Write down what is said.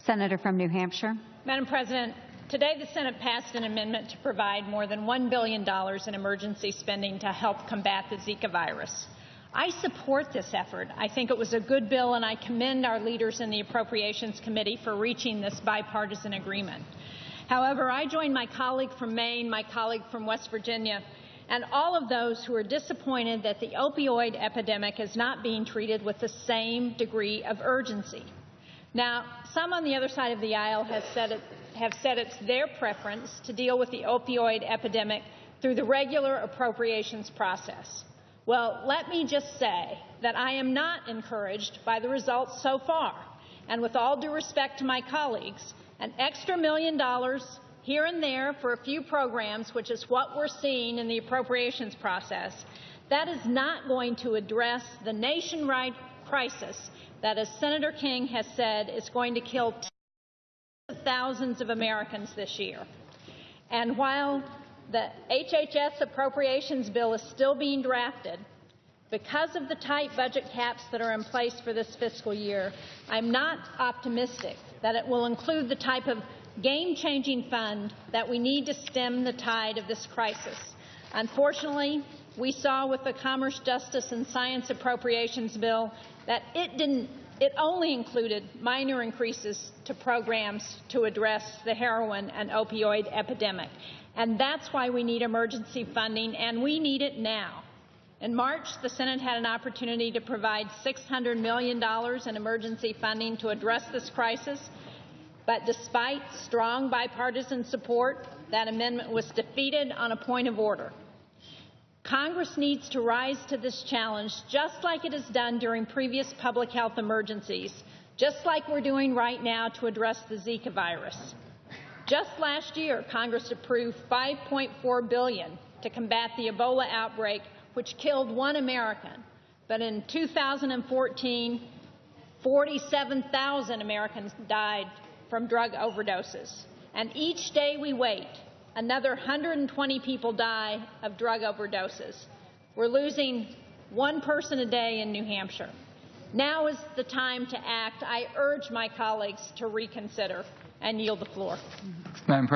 Senator from New Hampshire. Madam President, today the Senate passed an amendment to provide more than $1 billion in emergency spending to help combat the Zika virus. I support this effort. I think it was a good bill, and I commend our leaders in the Appropriations Committee for reaching this bipartisan agreement. However, I join my colleague from Maine, my colleague from West Virginia, and all of those who are disappointed that the opioid epidemic is not being treated with the same degree of urgency. Now, some on the other side of the aisle have said it's their preference to deal with the opioid epidemic through the regular appropriations process. Well, let me just say that I am not encouraged by the results so far. And with all due respect to my colleagues, an extra $1 million here and there for a few programs, which is what we're seeing in the appropriations process, that is not going to address the nationwide crisis that, as Senator King has said, is going to kill tens of thousands of Americans this year. And while the HHS appropriations bill is still being drafted, because of the tight budget caps that are in place for this fiscal year, I'm not optimistic that it will include the type of game-changing fund that we need to stem the tide of this crisis. Unfortunately, we saw with the Commerce, Justice, and Science Appropriations Bill that it only included minor increases to programs to address the heroin and opioid epidemic. And that's why we need emergency funding, and we need it now. In March, the Senate had an opportunity to provide $600 million in emergency funding to address this crisis, but despite strong bipartisan support, that amendment was defeated on a point of order. Congress needs to rise to this challenge just like it has done during previous public health emergencies, just like we're doing right now to address the Zika virus. Just last year, Congress approved $5.4 billion to combat the Ebola outbreak, which killed 1 American. But in 2014, 47,000 Americans died from drug overdoses. And each day we wait, another 120 people die of drug overdoses. We're losing 1 person a day in New Hampshire. Now is the time to act. I urge my colleagues to reconsider and yield the floor. Madam President.